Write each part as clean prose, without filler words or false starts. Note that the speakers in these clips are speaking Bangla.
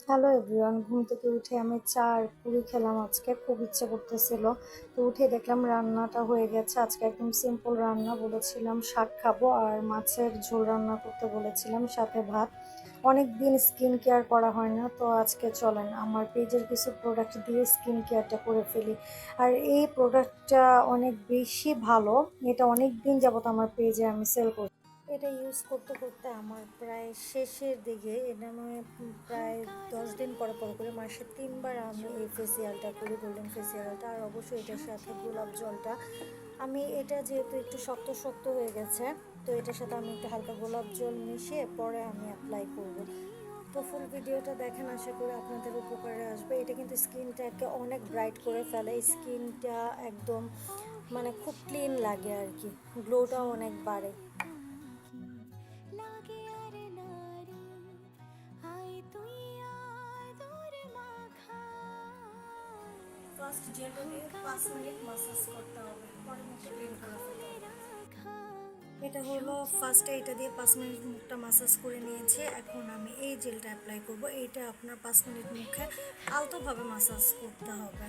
হ্যালো এভরিওয়ান, ঘুম থেকে উঠে আমি চা আর পুরি খেলাম। আজকে খুব ইচ্ছে করতেছিল, তো উঠে দেখলাম রান্নাটা হয়ে গেছে। আজকে একদম সিম্পল রান্না, বলেছিলাম শাক খাবো আর মাছের ঝোল রান্না করতে বলেছিলাম, সাথে ভাত। অনেক দিন স্কিন কেয়ার করা হয় না, তো আজকে চলেন আমার পেজের কিছু প্রোডাক্ট দিয়ে স্কিন কেয়ারটা করে ফেলি। আর এই প্রোডাক্টটা অনেক বেশি ভালো, এটা অনেক দিন যাবত আমার পেজে আমি সেল করি। এটা ইউজ করতে করতে আমার প্রায় শেষের দিকে, এটা আমি প্রায় 10 দিন পরে পরে করে মাসে 3বার আমি এই ফেসিয়ালটা করি, গোল্ডেন ফেসিয়ালটা। আর অবশ্যই এটার সাথে গোলাপ জলটা, আমি এটা যেহেতু একটু শক্ত শক্ত হয়ে গেছে, তো এটার সাথে আমি একটু হালকা গোলাপ জল মিশিয়ে পরে আমি অ্যাপ্লাই করব। তো ফুল ভিডিওটা দেখেন, আশা করি আপনাদের উপকারে আসবে। এটা কিন্তু স্কিনটাকে অনেক ব্রাইট করে ফেলে, স্কিনটা একদম মানে খুব ক্লিন লাগে আর কি, গ্লোটাও অনেক বাড়ে। ফার্স্ট জেলটা দিয়ে 5 মিনিট মাসাজ করতে হবে, পরে মুখটা ক্লিন করে ফেলতে হবে। এটা হলো ফার্স্টে, এটা দিয়ে 5 মিনিট মুখটা মাসাজ করে নিয়েছি। এখন আমি এই জেলটা অ্যাপ্লাই করব। এইটা আপনার 5 মিনিট মুখে আলতোভাবে মাসাজ করতে হবে।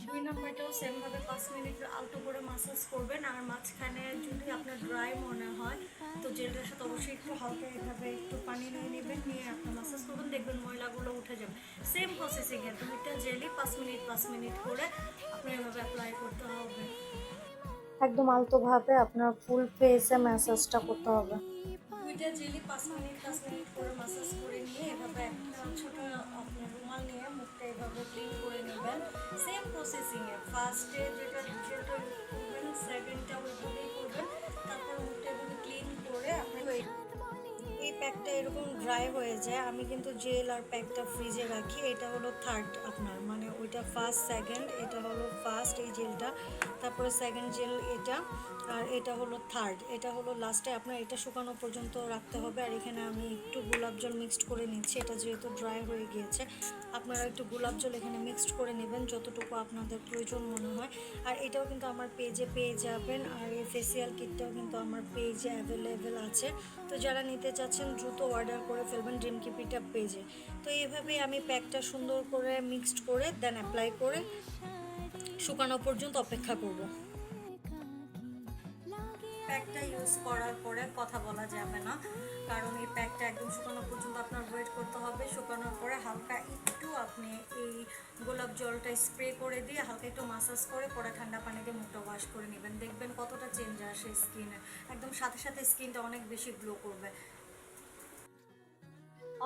2 নম্বরটাও সেমভাবে 5 মিনিট আলতো করে মাসাজ করবেন। আর মাঝখানে যদি আপনার ড্রাই মনে হয়, তো জেলটার সাথে অবশ্যই একটু হালকা এভাবে একটু পানি নিয়ে নেবেন, নিয়ে আপনি মাসাজ করবেন, দেখবেন ময়লাগুলো উঠে যাবে। সেম প্রসেসিংয়ে 2টা জেলই 5 মিনিট 5 মিনিট করে আপনার এভাবে অ্যাপ্লাই করতে হবে। একদম আলতোভাবে আপনার ফুল ফেসে ম্যাসাজটা করতে হবে। 2টা জেলি 5 মিনিট 5 মিনিট করে মাসাজ করে নিয়ে এভাবে একটা ছোট আপনার রুমাল নিয়ে মুখটা এভাবে ক্লিন করে নেবেন। সেম প্রসেসিংয়ে ফার্স্টে যেটা জেলটা ইউজ করবেন, সেকেন্ডটা ওইভাবেই করবেন। তারপর মুখটা এভাবে ক্লিন করে আপনি এই প্যাকটা এরকম ড্রাই হয়ে যায়। আমি কিন্তু জেল আর প্যাকটা ফ্রিজে রাখি। এটা হলো থার্ড আপনার, মানে ওইটা ফার্স্ট সেকেন্ড, এটা হলো ফার্স্ট এই জেলটা, তারপরে সেকেন্ড জেল এটা, আর এটা হলো থার্ড, এটা হলো লাস্টে। আপনার এটা শুকানো পর্যন্ত রাখতে হবে। আর এখানে আমি একটু গোলাপ জল মিক্সড করে নিচ্ছি, এটা যেহেতু ড্রাই হয়ে গিয়েছে। আপনারা একটু গোলাপ জল এখানে মিক্সড করে নেবেন যতটুকু আপনাদের প্রয়োজন মনে হয়। আর এটাও কিন্তু আমার পেজে পেয়ে যাবেন, আর এই ফেসিয়াল কিটটাও কিন্তু আমার পেজে অ্যাভেলেবেল আছে। তো যারা নিতে চাচ্ছেন দ্রুত অর্ডার করে ফেলবেন ড্রিম কিপিটা পেজে। তো এইভাবেই আমি প্যাকটা সুন্দর করে মিক্সড করে দেন অ্যাপ্লাই করে শুকানো পর্যন্ত অপেক্ষা করব। প্যাকটা ইউজ করার পরে কথা বলা যাবে না, কারণ এই প্যাকটা একদম শুকানো পর্যন্ত আপনার ওয়েট করতে হবে। শুকানোর পরে হালকা একটু আপনি এই গোলাপ জলটা স্প্রে করে দিয়ে হালকা একটু মাসাজ করে পরে ঠান্ডা পানি দিয়ে মুখটা ওয়াশ করে নেবেন, দেখবেন কতটা চেঞ্জ আসে স্কিনে। একদম সাথে সাথে স্কিনটা অনেক বেশি গ্লো করবে।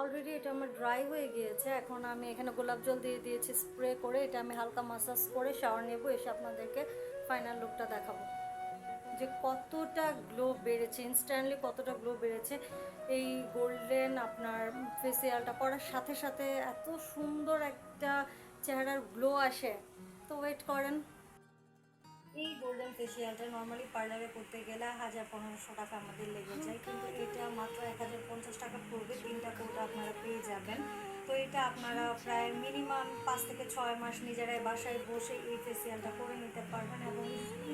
অলরেডি এটা আমার ড্রাই হয়ে গিয়েছে। এখন আমি এখানে গোলাপ জল দিয়ে দিয়েছি স্প্রে করে, এটা আমি হালকা মাসাজ করে শাওয়ার নেব, এসে আপনাদেরকে ফাইনাল লুকটা দেখাবো যে কতটা গ্লো বেড়েছে, ইনস্ট্যান্টলি কতটা গ্লো বেড়েছে। এই গোল্ডেন আপনার ফেসিয়ালটা করার সাথে সাথে এত সুন্দর একটা চেহারার গ্লো আসে। তো ওয়েট করেন। এই গোল্ডেন ফেসিয়ালটা নর্মালি পার্লারে করতে গেলে 1000-1500 টাকা আমাদের লেগে যায়, কিন্তু এটা মাত্র 1050 টাকা পড়বে। 3টা কোড আপনারা পেয়ে যাবেন। তো এটা আপনারা প্রায় মিনিমাম 5 থেকে 6 মাস নিজেরাই বাসায় বসে এই ফেসিয়ালটা করে নিতে পারবেন, এবং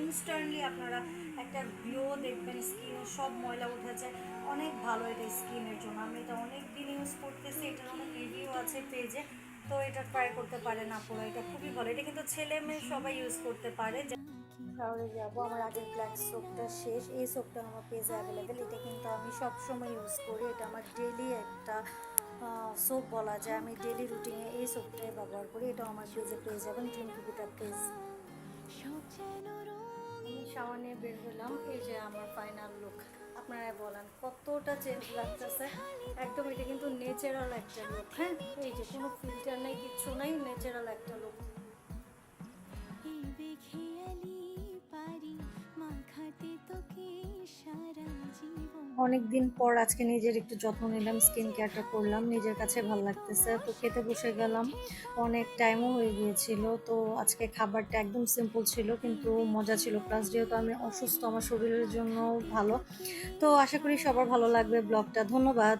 ইনস্ট্যান্টলি আপনারা একটা গ্লো দেখবেন, স্কিনের সব ময়লা উঠে যায়। অনেক ভালো এটা স্কিনের জন্য। আমি এটা অনেক দিন ইউজ করতেছি, এটার অনেক রিভিউ আছে পেজে। তো এটা ট্রাই করতে পারেন আপনারা, এটা খুবই ভালো। এটা কিন্তু ছেলে মেয়ে সবাই ইউজ করতে পারে। শাওয়ারে যাবো, আমার আগের ব্ল্যাক সোপটা শেষ, এই সোপটা আমার পেজে অ্যাভেলেবেল। এটা কিন্তু আমি সব সময় ইউজ করি, এটা আমার ডেলি একটা সোপ বলা যায়। আমি ডেলি রুটিনে এই সোপটাই ব্যবহার করি, এটা আমার পেজে পেয়ে যাবেন, ড্রিম কিপিটা পেজ। আমি শাওয়ার নিয়ে বের হলাম, এই যে আমার ফাইনাল লুক। আপনারা বলেন কতটা চেঞ্জ লাগতেছে। একদম এটা কিন্তু ন্যাচারাল একটা লুক। হ্যাঁ, এই যে কোনো ফিল্টার নেই, কিচ্ছু নাই, ন্যাচারাল একটা লুক। অনেক দিন পর আজকে নিজের একটু যত্ন নিলাম, স্কিন কেয়ারটা করলাম, নিজের কাছে ভালো লাগতেছে। তো খেতে বসে গেলাম, অনেক টাইমও হয়ে গিয়েছিল। তো আজকে খাবারটা একদম সিম্পল ছিল কিন্তু মজা ছিল, প্লাস যেহেতু আমি অসুস্থ আমার শরীরের জন্য ভালো। তো আশা করি সবার ভালো লাগবে ব্লগটা। ধন্যবাদ।